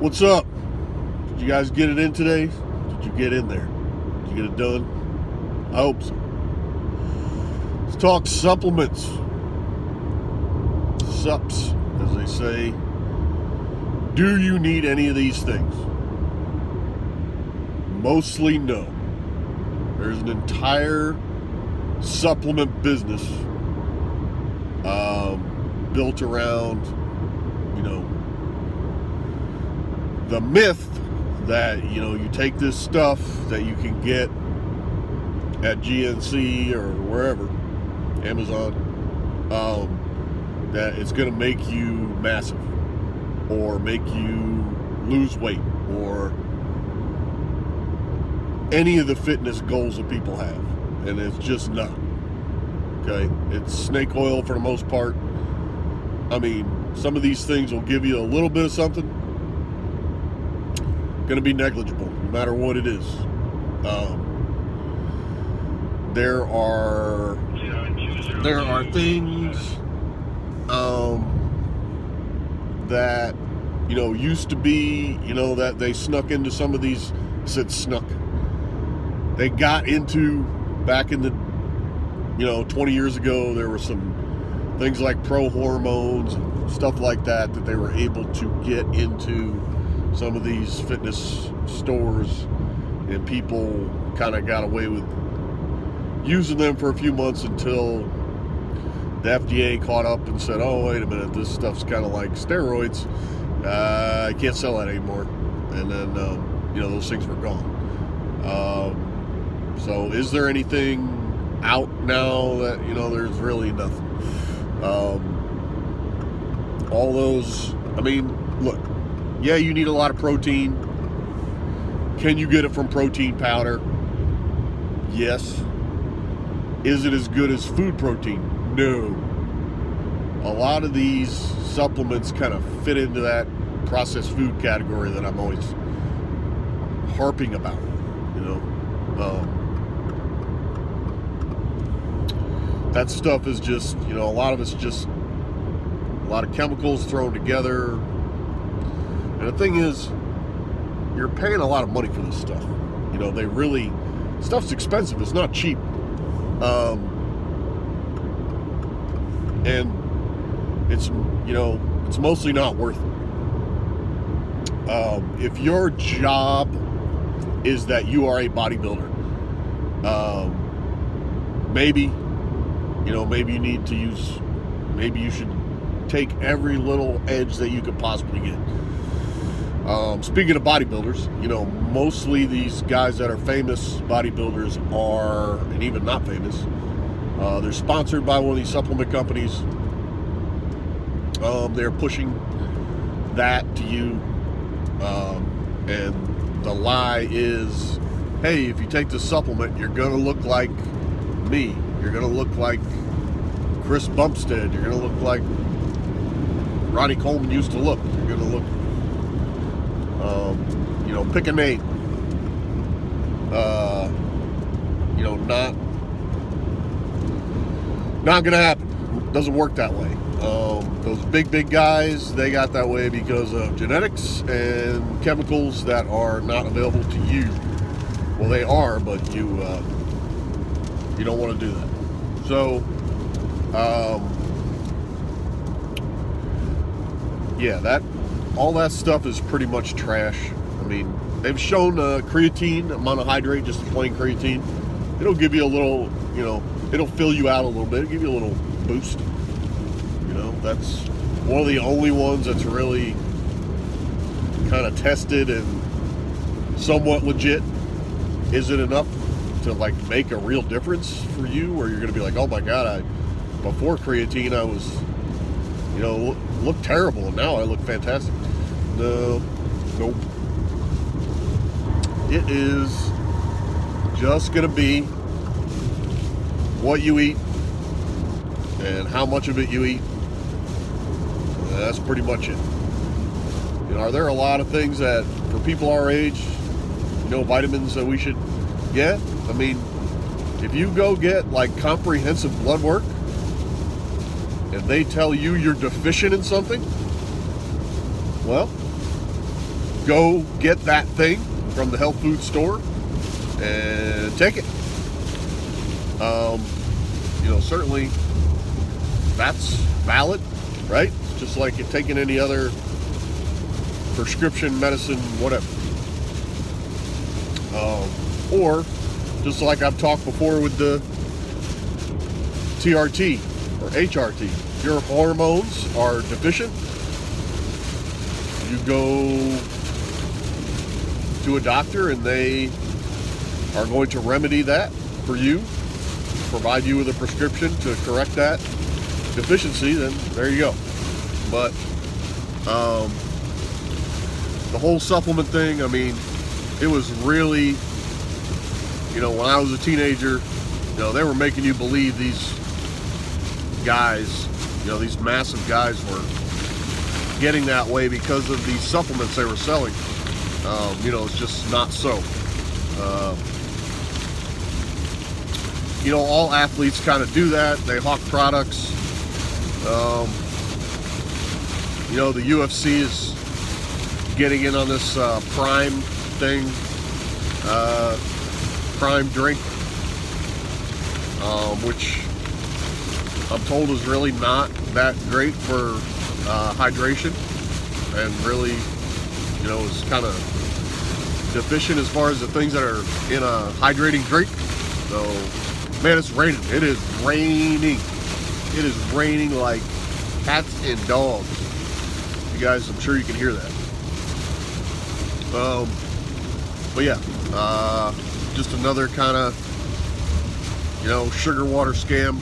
What's up? Did you guys get it in today? Did you get in there? Did you get it done? I hope so. Let's talk supplements. Sups, as they say. Do you need any of these things? Mostly no. There's an entire supplement business built around, the myth that, you take this stuff that you can get at GNC or wherever, Amazon, that it's going to make you massive or make you lose weight or any of the fitness goals that people have. And it's just not. Okay? It's snake oil for the most part. I mean, some of these things will give you a little bit of something. Going to be negligible, no matter what it is. There are things that used to be that they snuck into some of these. They got into back in the 20 years ago. There were some things like pro hormones and stuff like that they were able to get into some of these fitness stores, and people kind of got away with using them for a few months until the FDA caught up and said, oh, wait a minute, this stuff's kind of like steroids. I can't sell that anymore. And then, those things were gone. So is there anything out now that, there's really nothing. All those, look, yeah, you need a lot of protein. Can you get it from protein powder? Yes. Is it as good as food protein? No. A lot of these supplements kind of fit into that processed food category that I'm always harping about, that stuff is just, a lot of it's just a lot of chemicals thrown together. And the thing is, you're paying a lot of money for this stuff. Stuff's expensive. It's not cheap. And it's mostly not worth it. If your job is that you are a bodybuilder, maybe you should take every little edge that you could possibly get. Speaking of bodybuilders, mostly these guys that are famous bodybuilders are, and even not famous, they're sponsored by one of these supplement companies. They're pushing that to you. And the lie is, hey, if you take this supplement, you're going to look like me. You're going to look like Chris Bumstead. You're going to look like Ronnie Coleman used to look. You're going to look, pick a name. Not going to happen. Doesn't work that way. Those big guys, they got that way because of genetics and chemicals that are not available to you. Well, they are, but you don't want to do that. So, all that stuff is pretty much trash. They've shown creatine, monohydrate, just plain creatine. It'll give you a little, it'll fill you out a little bit, give you a little boost. That's one of the only ones that's really kind of tested and somewhat legit. Is it enough to make a real difference for you, where you're going to be like, oh my God, before creatine I was, looked terrible, and now I look fantastic? No, nope. It is just going to be what you eat and how much of it you eat. That's pretty much it. Are there a lot of things that, for people our age, vitamins that we should get? If you go get comprehensive blood work and they tell you you're deficient in something, well, go get that thing from the health food store and take it. Certainly that's valid, right? Just like you're taking any other prescription medicine, whatever. Or just like I've talked before with the TRT or HRT, if your hormones are deficient, you go to a doctor and they are going to remedy that for you, provide you with a prescription to correct that deficiency. Then there you go. But the whole supplement thing, I mean, it was really, when I was a teenager, they were making you believe these guys, these massive guys were getting that way because of these supplements they were selling. It's just not so. All athletes kind of do that. They hawk products. The UFC is getting in on this Prime thing, Prime drink, which I'm told is really not that great for hydration, and really, is kind of deficient as far as the things that are in a hydrating drink. So, man, it's raining. It is raining. It is raining like cats and dogs. You guys, I'm sure you can hear that. But yeah, just another kind of, sugar water scam.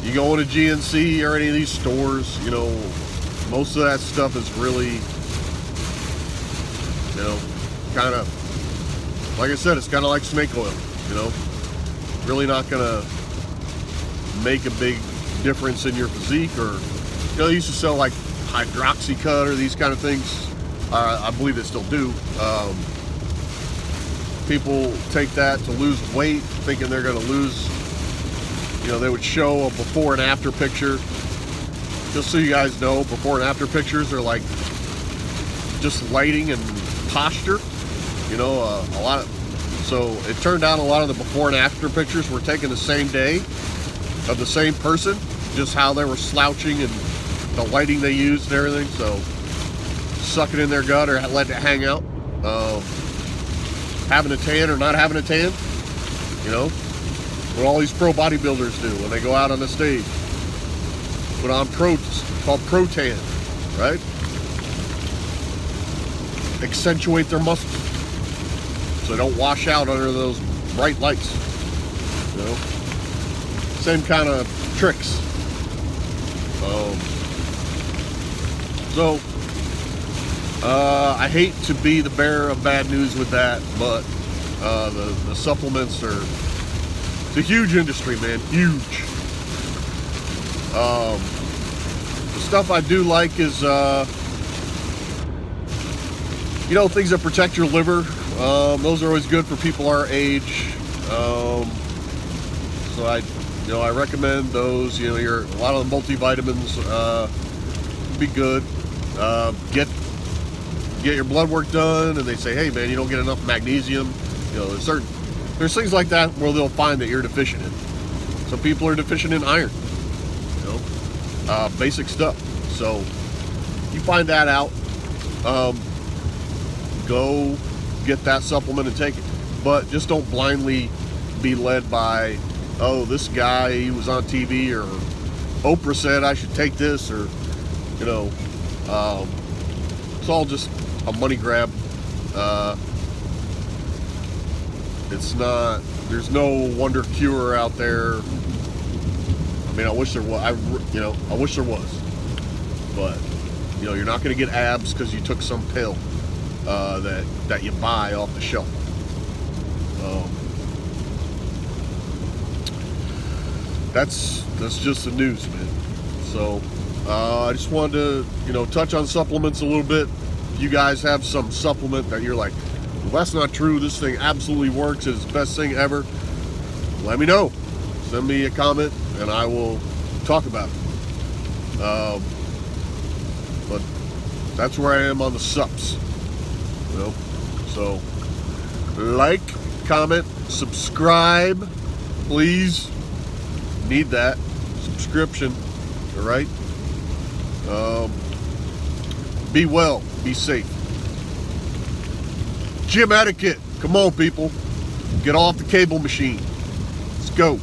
You go into GNC or any of these stores, most of that stuff is really, kind of, like I said, it's kind of like snake oil, really not gonna make a big difference in your physique. Or, they used to sell like Hydroxycut or these kind of things. I believe they still do. People take that to lose weight, thinking they're going to lose. They would show a before and after picture. Just so you guys know, before and after pictures are like just lighting and posture. A lot of. So it turned out a lot of the before and after pictures were taken the same day of the same person, just how they were slouching and the lighting they used and everything. So suck it in their gut or let it hang out. Having a tan or not having a tan, what all these pro bodybuilders do when they go out on the stage. Put on called pro tan, right? Accentuate their muscles so they don't wash out under those bright lights. Same kind of tricks. So I hate to be the bearer of bad news with that, but the supplements are, it's a huge industry, man, huge. The stuff I do like is, things that protect your liver. Those are always good for people our age. So I recommend those. A lot of the multivitamins be good. Get your blood work done, and they say, hey man, you don't get enough magnesium. There's things like that where they'll find that you're deficient in. Some people are deficient in iron. Basic stuff. So you find that out. Go get that supplement and take it. But just don't blindly be led by, oh, this guy, he was on TV, or Oprah said I should take this, or it's all just a money grab. It's not. There's no wonder cure out there. I mean, I wish there was. I wish there was. But you're not going to get abs because you took some pill that you buy off the shelf. That's just the news, man. So I just wanted to touch on supplements a little bit. If you guys have some supplement that you're like, well, that's not true, this thing absolutely works, it's the best thing ever, let me know. Send me a comment and I will talk about it. but that's where I am on the sups. You know, so like, comment, subscribe, please. Need that subscription. All right. Be well. Be safe. Gym etiquette. Come on, people. Get off the cable machine. Let's go.